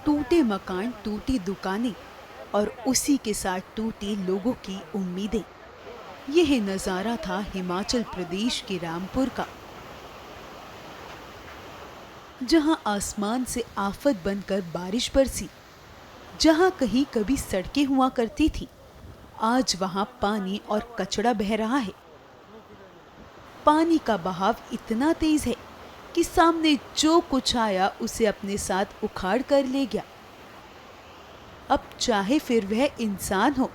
टूटे मकान, टूटी दुकानें और उसी के साथ टूटी लोगों की उम्मीदें। यह नजारा था हिमाचल प्रदेश के रामपुर का, जहां आसमान से आफत बनकर बारिश बरसी। जहां कहीं कभी सड़कें हुआ करती थी, आज वहां पानी और कचरा बह रहा है। पानी का बहाव इतना तेज है कि सामने जो कुछ आया उसे अपने साथ उखाड़ कर ले गया। अब चाहे फिर वह इंसान हो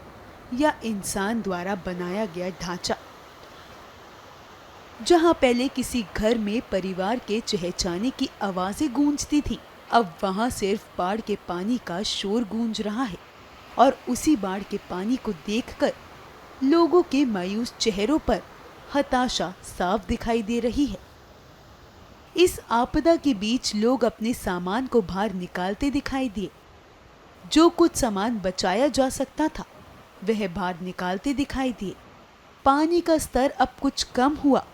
या इंसान द्वारा बनाया गया ढांचा। जहां पहले किसी घर में परिवार के चहचहाने की आवाजें गूंजती थी, अब वहां सिर्फ बाढ़ के पानी का शोर गूंज रहा है। और उसी बाढ़ के पानी को देखकर लोगों के मायूस चेहरों पर हताशा साफ दिखाई दे रही है। इस आपदा के बीच लोग अपने सामान को बाहर निकालते दिखाई दिए। जो कुछ सामान बचाया जा सकता था वह बाहर निकालते दिखाई दिए। पानी का स्तर अब कुछ कम हुआ,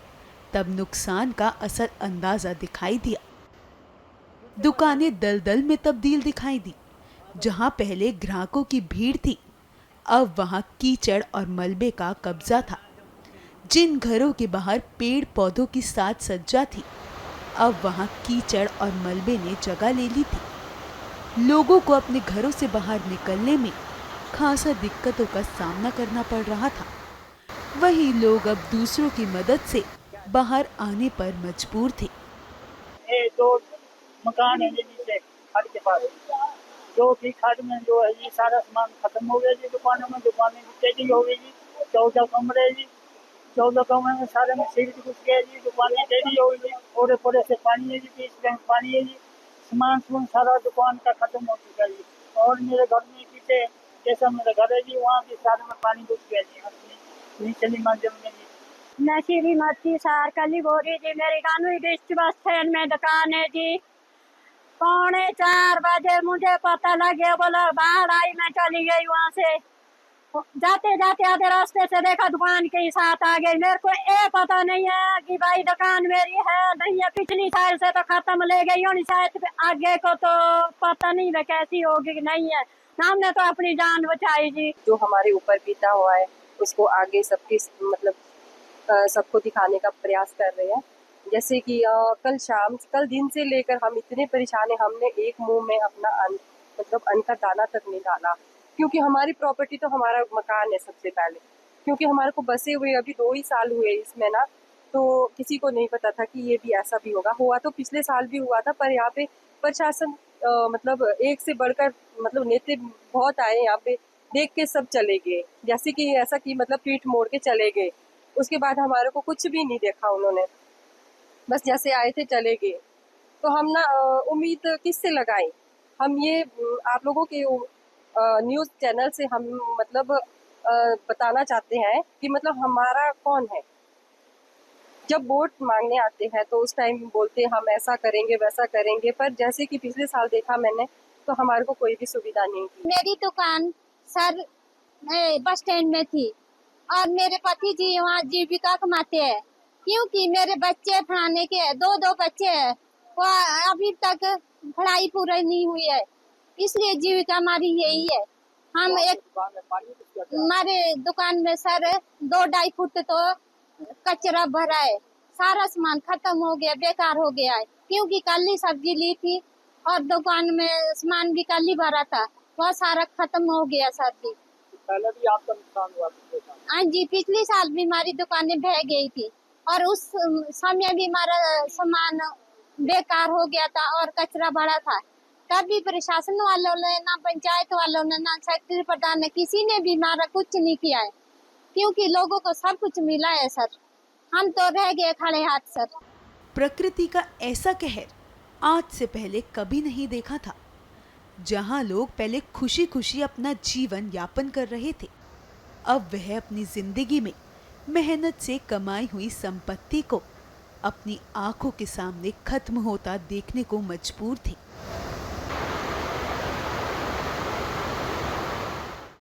तब नुकसान का असर अंदाजा दिखाई दिया। दुकानें दलदल में तब्दील दिखाई दी। जहां पहले ग्राहकों की भीड़ थी, अब वहां कीचड़ और मलबे का कब्जा था। जिन घरों के बाहर पेड़ पौधों की साज सज्जा थी, अब वहां कीचड़ और मलबे ने जगह ले ली थी। लोगों को अपने घरों से बाहर निकलने में खासा दिक्कतों का सामना करना पड़ रहा था। वहीं लोग अब दूसरों की मदद से बाहर आने पर मजबूर थे। ये जो मकान है ये नीचे खाद के पास, जो भी खाद में जो है ये सारा सामान खत्म हो गया जी। दुकानें भी टेढ़ी हो गई जी। 14 कमरे जी, 14 कमरे में सारे में सीट घुस गया जी। दुकानें टेढ़ी हो गई, थोड़े थोड़े से पानी है जी, बीच में पानी है जी। सामान सारा दुकान का खत्म हो चुका है जी। और मेरे घर में पीछे जैसा मेरा घर है जी, वहाँ भी सारे में पानी घुस गया जी। निचली मंजिल में जी। मैं श्रीमती सारकली बोल रही जी। मेरी कानूनी डिस्ट बस स्टैंड में दुकान है जी। 3:45 मुझे पता लगे, बोला बाढ़ आई, मैं चली गई वहाँ से। जाते जाते आधे रास्ते से देखा दुकान के साथ आ गई। मेरे को ये पता नहीं है कि भाई दुकान मेरी है नहीं है। पिछली साल से तो खत्म ले गई होनी, शायद आगे को तो पता नहीं है कैसी होगी कि नहीं है। हमने तो अपनी जान बचाई जी। जो हमारे ऊपर बीता हुआ है उसको आगे सबकी मतलब सबको दिखाने का प्रयास कर रहे हैं। जैसे कि कल दिन से लेकर हम इतने परेशान हैं, हमने एक मुंह में अपना मतलब अन्न का दाना तक नहीं डाला, क्योंकि हमारी प्रॉपर्टी तो हमारा मकान है सबसे पहले। क्योंकि हमारे को बसे हुए अभी 2 ही साल हुए इसमें ना, तो किसी को नहीं पता था कि ये भी ऐसा भी होगा। हुआ तो पिछले साल भी हुआ था, पर यहाँ पे प्रशासन मतलब एक से बढ़कर मतलब नेता बहुत आए यहाँ पे, देख के सब चले गए। जैसे कि ऐसा कि मतलब पीठ मोड़ के चले गए। उसके बाद हमारे को कुछ भी नहीं देखा उन्होंने, बस जैसे आए थे चले गए। तो हम ना उम्मीद किससे लगाएं? हम ये आप लोगों के न्यूज़ चैनल से हम मतलब बताना चाहते हैं कि मतलब हमारा कौन है। जब वोट मांगने आते हैं तो उस टाइम बोलते हैं हम ऐसा करेंगे वैसा करेंगे, पर जैसे कि पिछले साल देखा मैंने तो हमारे को कोई भी सुविधा नहीं थी। मेरी दुकान सर बस स्टैंड में थी और मेरे पति जी वहाँ जीविका कमाते हैं। क्योंकि मेरे बच्चे पढ़ाने के 2 बच्चे हैं, वो अभी तक पढ़ाई पूरी नहीं हुई है, इसलिए जीविका हमारी यही है। हम एक हमारे दुकान में सर 2-2.5 फुट तो कचरा भरा है। सारा सामान खत्म हो गया, बेकार हो गया है। क्योंकि कल ही सब्जी ली थी और दुकान में सामान भी कल ही भरा था, वह सारा खत्म हो गया सर जी। पहले भी आपका नुकसान हुआ? हाँ जी, पिछली साल भी हमारी दुकानें बह गई थी और उस समय भी हमारा सामान बेकार हो गया था और कचरा भरा था। कभी प्रशासन वालों ने, ना पंचायत वालों ने, ना सेक्रेटरी प्रधान ने, किसी ने भी हमारा कुछ नहीं किया है। क्योंकि लोगों को सब कुछ मिला है सर, हम तो रह गए खड़े हाथ सर। प्रकृति का ऐसा कहर आज से पहले कभी नहीं देखा था। जहां लोग पहले खुशी खुशी अपना जीवन यापन कर रहे थे, अब वह अपनी जिंदगी में मेहनत से कमाई हुई संपत्ति को अपनी आंखों के सामने खत्म होता देखने को मजबूर थे।